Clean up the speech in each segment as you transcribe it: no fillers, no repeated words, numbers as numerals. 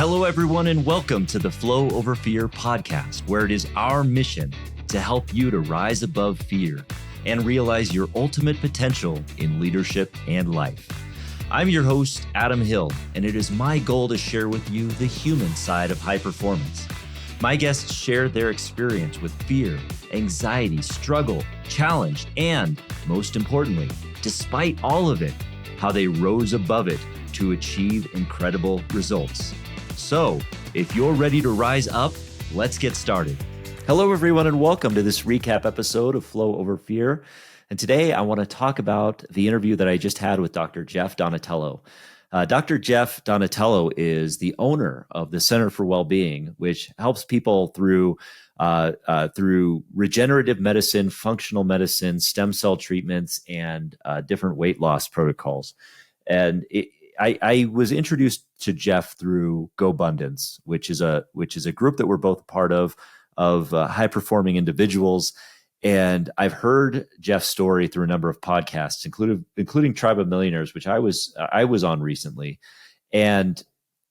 Hello, everyone, and welcome to the Flow Over Fear podcast, where it is our mission to help you to rise above fear and realize your ultimate potential in leadership and life. I'm your host, Adam Hill, and it is my goal to share with you the human side of high performance. My guests share their experience with fear, anxiety, struggle, challenge, and most importantly, despite all of it, how they rose above it to achieve incredible results. So, if you're ready to rise up, let's get started. Hello, everyone, and welcome to this recap episode of Flow Over Fear. And today I want to talk about the interview that I just had with Dr. Jeff Donatello. Dr. Jeff Donatello is the owner of the Center for Wellbeing, which helps people through regenerative medicine, functional medicine, stem cell treatments, and different weight loss protocols. And I was introduced to Jeff through GoBundance, which is a group that we're both part of high performing individuals. And I've heard Jeff's story through a number of podcasts, including Tribe of Millionaires, which I was on recently, and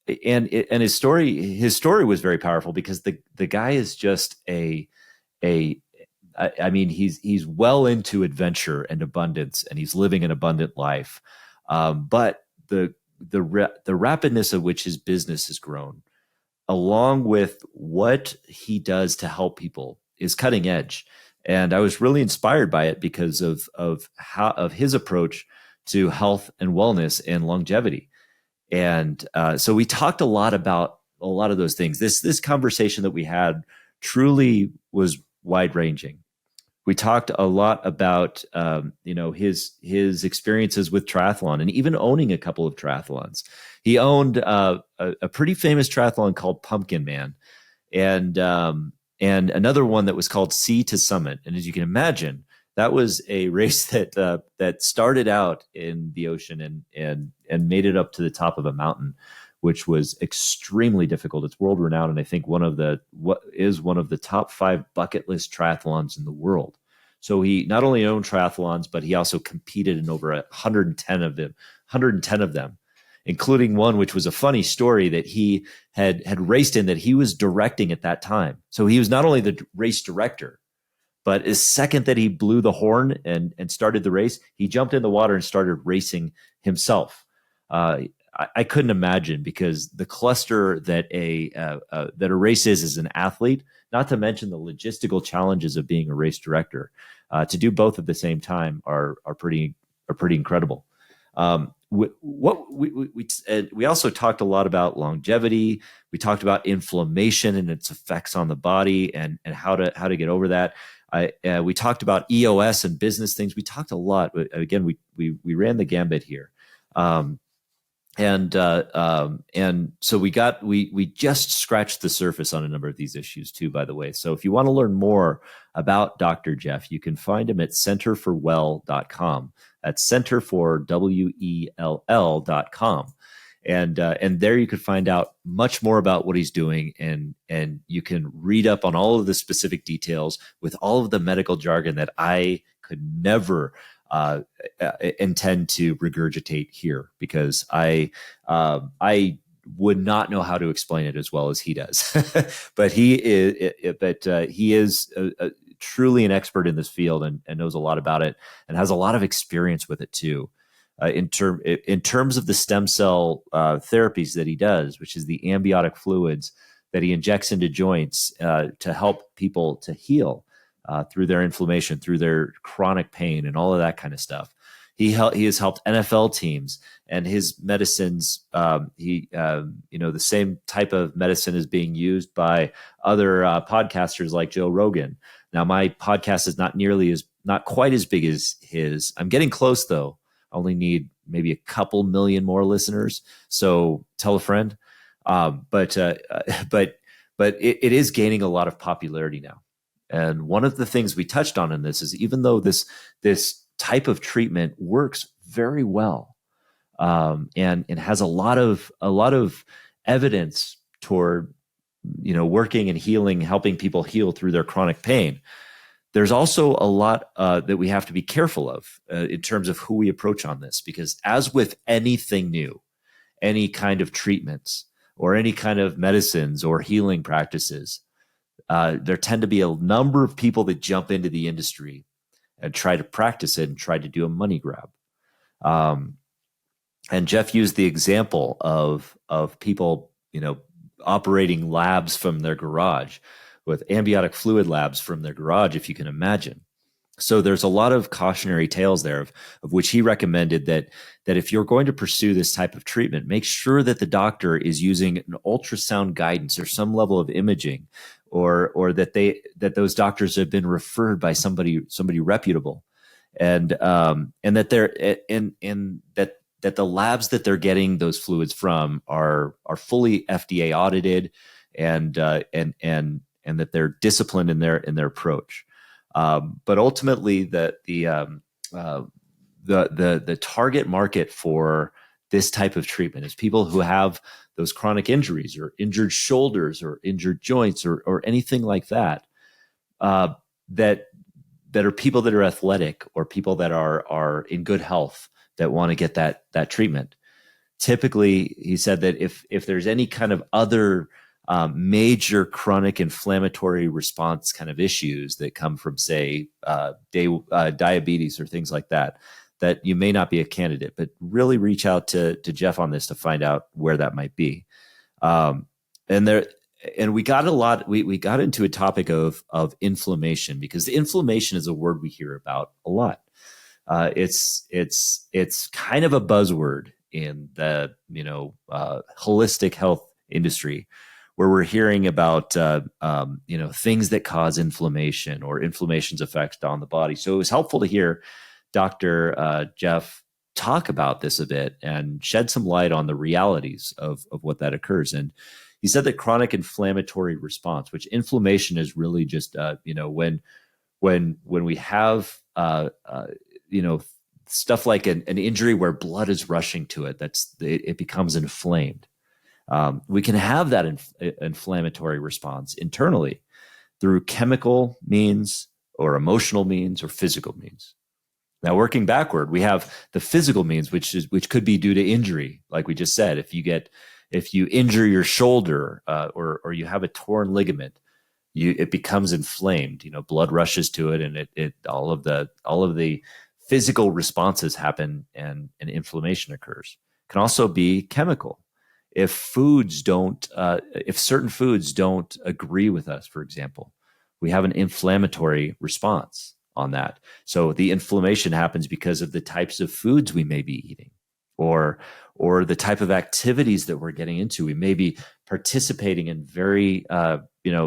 his story was very powerful because the guy is just I mean he's well into adventure and abundance, and he's living an abundant life, but the rapidness of which his business has grown, along with what he does to help people, is cutting edge. And I was really inspired by it because of his approach to health and wellness and longevity. And so we talked a lot about a lot of those things. This conversation that we had truly was wide ranging. We talked a lot about his experiences with triathlon and even owning a couple of triathlons. He owned a pretty famous triathlon called Pumpkin Man, and another one that was called Sea to Summit. And as you can imagine, that was a race that started out in the ocean and made it up to the top of a mountain, which was extremely difficult. It's world renowned, and I think one of the top 5 bucket list triathlons in the world. So he not only owned triathlons, but he also competed in over 110 of them, including one which was a funny story that he had raced in that he was directing at that time. So he was not only the race director, but the second that he blew the horn and started the race, he jumped in the water and started racing himself. I couldn't imagine, because the cluster that a race is as an athlete, not to mention the logistical challenges of being a race director, to do both at the same time are pretty incredible. We also talked a lot about longevity. We talked about inflammation and its effects on the body and how to get over that. We talked about EOS and business things. We talked a lot. Again, we ran the gambit here. And so we just scratched the surface on a number of these issues too, by the way. So if you want to learn more about Dr. Jeff, you can find him at centerforwell.com. That's center for WELL.com. And there you can find out much more about what he's doing, and you can read up on all of the specific details with all of the medical jargon that I could never intend to regurgitate here, because I would not know how to explain it as well as he does. But he is truly an expert in this field and knows a lot about it and has a lot of experience with it too. In terms of the stem cell therapies that he does, which is the amniotic fluids that he injects into joints to help people to heal through their inflammation, through their chronic pain, and all of that kind of stuff. He has helped NFL teams, and his medicines, the same type of medicine is being used by other podcasters like Joe Rogan. Now, my podcast is not quite as big as his. I'm getting close though. I only need maybe a couple million more listeners. So tell a friend. But it is gaining a lot of popularity now. And one of the things we touched on in this is, even though this type of treatment works very well, and has a lot of evidence toward working and healing, helping people heal through their chronic pain, there's also a lot that we have to be careful of in terms of who we approach on this, because as with anything new, any kind of treatments, or any kind of medicines or healing practices, there tend to be a number of people that jump into the industry and try to practice it and try to do a money grab. Um, and Jeff used the example of people, operating labs from their garage, with amniotic fluid labs from their garage, if you can imagine. So there's a lot of cautionary tales there, of which he recommended that if you're going to pursue this type of treatment, make sure that the doctor is using an ultrasound guidance or some level of imaging, or that those doctors have been referred by somebody reputable, and that they're and that the labs that they're getting those fluids from are fully FDA audited, and that they're disciplined in their approach. But ultimately, the target market for this type of treatment is people who have those chronic injuries, or injured shoulders, or injured joints, or anything like that. Uh, that that are people that are athletic, or people that are in good health, that want to get that treatment. Typically, he said that if there's any kind of other major chronic inflammatory response kind of issues that come from, say, diabetes or things like that, that you may not be a candidate. But really reach out to Jeff on this to find out where that might be. Um, and there, and we got a lot. We got into a topic of inflammation, because inflammation is a word we hear about a lot. It's kind of a buzzword in the holistic health industry, where we're hearing about things that cause inflammation, or inflammation's effects on the body. So it was helpful to hear Dr. Jeff talk about this a bit and shed some light on the realities of what that occurs. And he said that chronic inflammatory response, which inflammation is really just when we have stuff like an injury where blood is rushing to it, it becomes inflamed. We can have that inflammatory response internally through chemical means, or emotional means, or physical means. Now, working backward, we have the physical means, which could be due to injury, like we just said. If you injure your shoulder, or you have a torn ligament, it becomes inflamed. Blood rushes to it, and all of the physical responses happen, and inflammation occurs. It can also be chemical. If certain foods don't agree with us, for example, we have an inflammatory response on that. So the inflammation happens because of the types of foods we may be eating, or the type of activities that we're getting into. We may be participating in very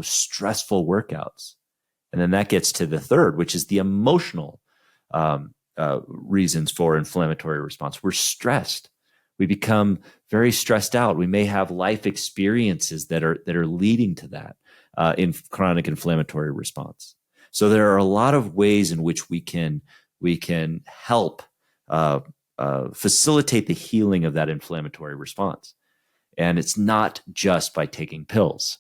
stressful workouts. And then that gets to the third, which is the emotional reasons for inflammatory response. We're stressed. We become very stressed out. We may have life experiences that are leading to that in chronic inflammatory response. So there are a lot of ways in which we can help facilitate the healing of that inflammatory response. And it's not just by taking pills.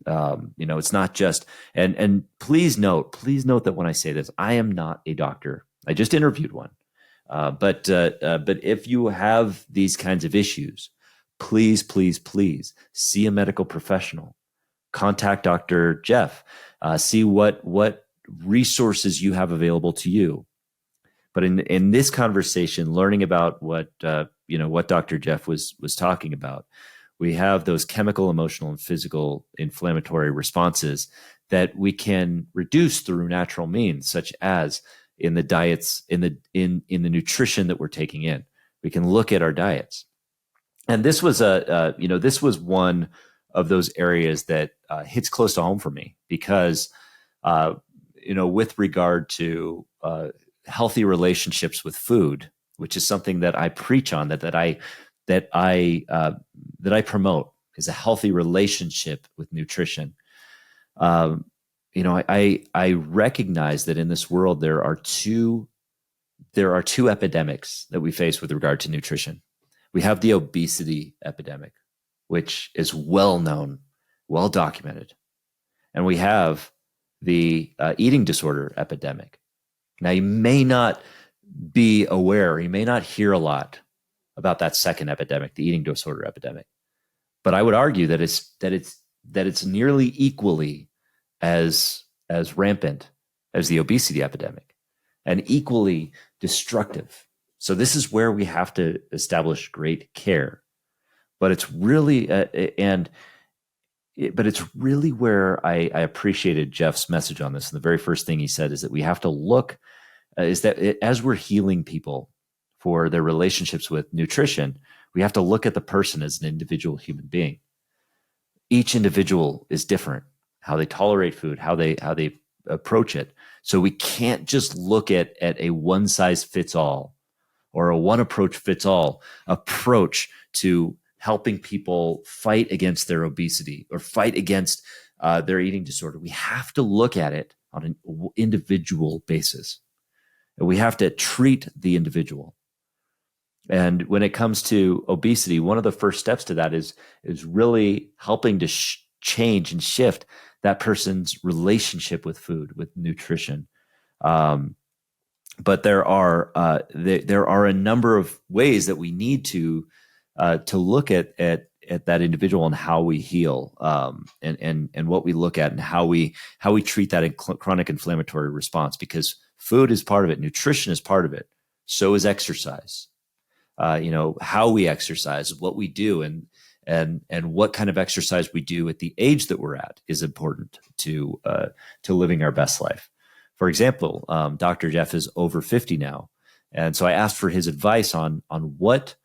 It's not just, and please note that when I say this, I am not a doctor. I just interviewed one. But if you have these kinds of issues, please see a medical professional. Contact Dr. Jeff. See what resources you have available to you. But in this conversation, learning about what Dr. Jeff was talking about, we have those chemical, emotional, and physical inflammatory responses that we can reduce through natural means, such as in the diets, in the nutrition that we're taking in. We can look at our diets, and this was this was one of those areas that hits close to home for me, because with regard to healthy relationships with food, which is something that I preach on, that I promote, is a healthy relationship with nutrition. I recognize that in this world there are two epidemics that we face with regard to nutrition. We have the obesity epidemic, which is well known, well documented, and we have the eating disorder epidemic. Now, you may not be aware, you may not hear a lot about that second epidemic, the eating disorder epidemic. But I would argue that it's nearly equally as rampant as the obesity epidemic, and equally destructive. So this is where we have to establish great care. But it's really but it's really where I appreciated Jeff's message on this. And the very first thing he said is that we have to look, is that as we're healing people for their relationships with nutrition, we have to look at the person as an individual human being. Each individual is different, how they tolerate food, how they approach it. So we can't just look at a one size fits all or a one approach fits all approach to helping people fight against their obesity or fight against their eating disorder. We have to look at it on an individual basis. And we have to treat the individual. And when it comes to obesity, one of the first steps to that is really helping to change and shift that person's relationship with food, with nutrition. But there are a number of ways that we need to look at that individual and how we heal, and what we look at and how we treat that chronic inflammatory response. Because food is part of it, nutrition is part of it. So is exercise. How we exercise, what we do, and what kind of exercise we do at the age that we're at is important to living our best life. For example, Dr. Jeff is over 50 now, and so I asked for his advice on what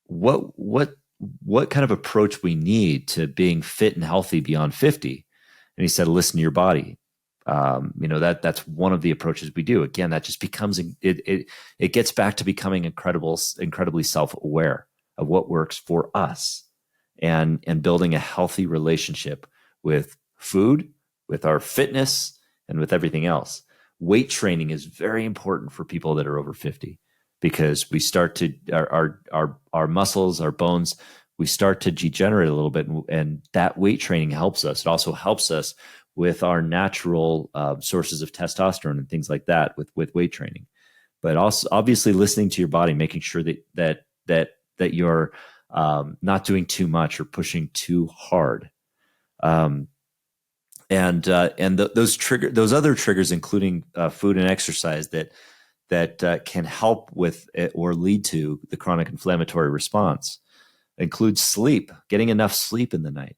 kind of approach we need to being fit and healthy beyond 50. And he said, listen to your body. That's one of the approaches we do. Again, that just becomes it gets back to becoming incredibly self-aware of what works for us, and building a healthy relationship with food, with our fitness, and with everything else. Weight training is very important for people that are over 50, because we start to our muscles, our bones, we start to degenerate a little bit, and that weight training helps us. It also helps us with our natural sources of testosterone and things like that with weight training. But also, obviously, listening to your body, making sure that you're not doing too much or pushing too hard. Those other triggers, including food and exercise, that can help with it or lead to the chronic inflammatory response, includes sleep, getting enough sleep in the night,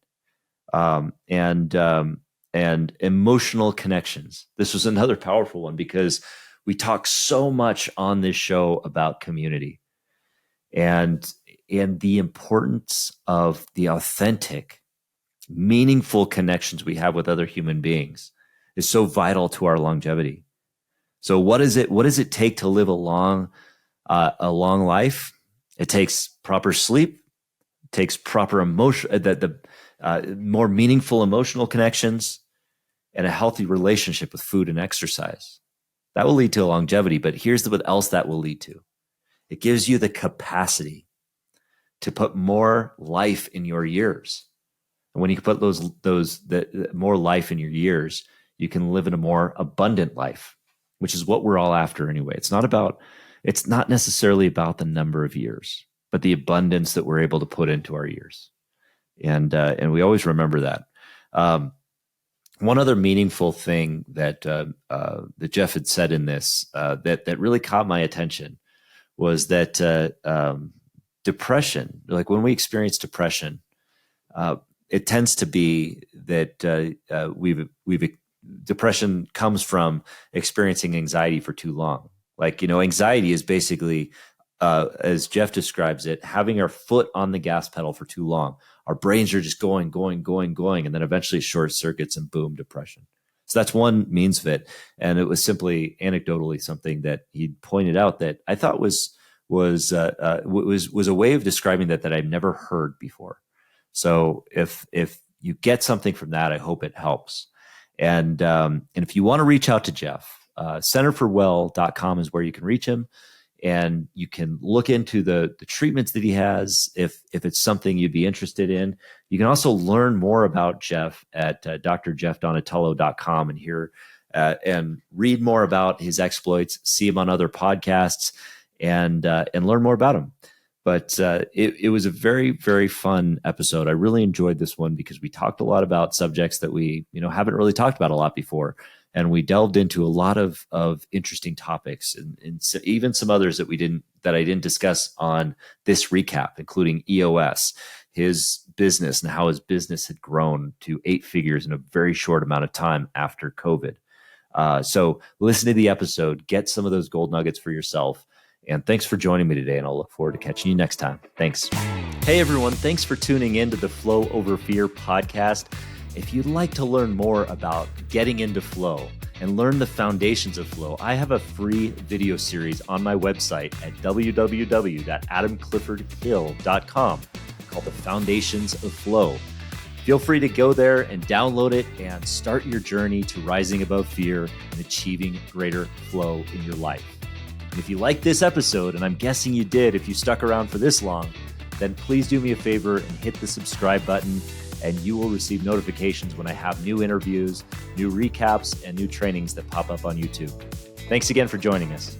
and emotional connections. This was another powerful one, because we talk so much on this show about community and the importance of the authentic, meaningful connections we have with other human beings is so vital to our longevity. So what does it take to live a long life? It takes proper sleep. It takes proper more meaningful emotional connections, and a healthy relationship with food and exercise. That will lead to longevity. But here's what else that will lead to. It gives you the capacity to put more life in your years. And when you put the more life in your years, you can live in a more abundant life, which is what we're all after anyway. It's not necessarily about the number of years, but the abundance that we're able to put into our years. And we always remember that. One other meaningful thing that Jeff had said in this that really caught my attention was that depression, like when we experience depression, it tends to be that depression comes from experiencing anxiety for too long. Like, anxiety is basically, as Jeff describes it, having our foot on the gas pedal for too long. Our brains are just going, and then eventually it short circuits and boom, depression. So that's one means of it. And it was simply anecdotally something that he pointed out that I thought was a way of describing that I've never heard before. So if you get something from that, I hope it helps. And if you want to reach out to Jeff, centerforwell.com is where you can reach him. And you can look into the treatments that he has if it's something you'd be interested in. You can also learn more about Jeff at drjeffdonatello.com and hear and read more about his exploits, see him on other podcasts, and learn more about him. But it was a very, very fun episode. I really enjoyed this one because we talked a lot about subjects that we, haven't really talked about a lot before. And we delved into a lot of interesting topics and even some others that I didn't discuss on this recap, including EOS, his business, and how his business had grown to 8 figures in a very short amount of time after COVID. So listen to the episode, get some of those gold nuggets for yourself. And thanks for joining me today, and I'll look forward to catching you next time. Thanks. Hey, everyone. Thanks for tuning in to the Flow Over Fear podcast. If you'd like to learn more about getting into flow and learn the foundations of flow, I have a free video series on my website at www.adamcliffordhill.com called The Foundations of Flow. Feel free to go there and download it and start your journey to rising above fear and achieving greater flow in your life. And if you like this episode, and I'm guessing you did if you stuck around for this long, then please do me a favor and hit the subscribe button, and you will receive notifications when I have new interviews, new recaps, and new trainings that pop up on YouTube. Thanks again for joining us.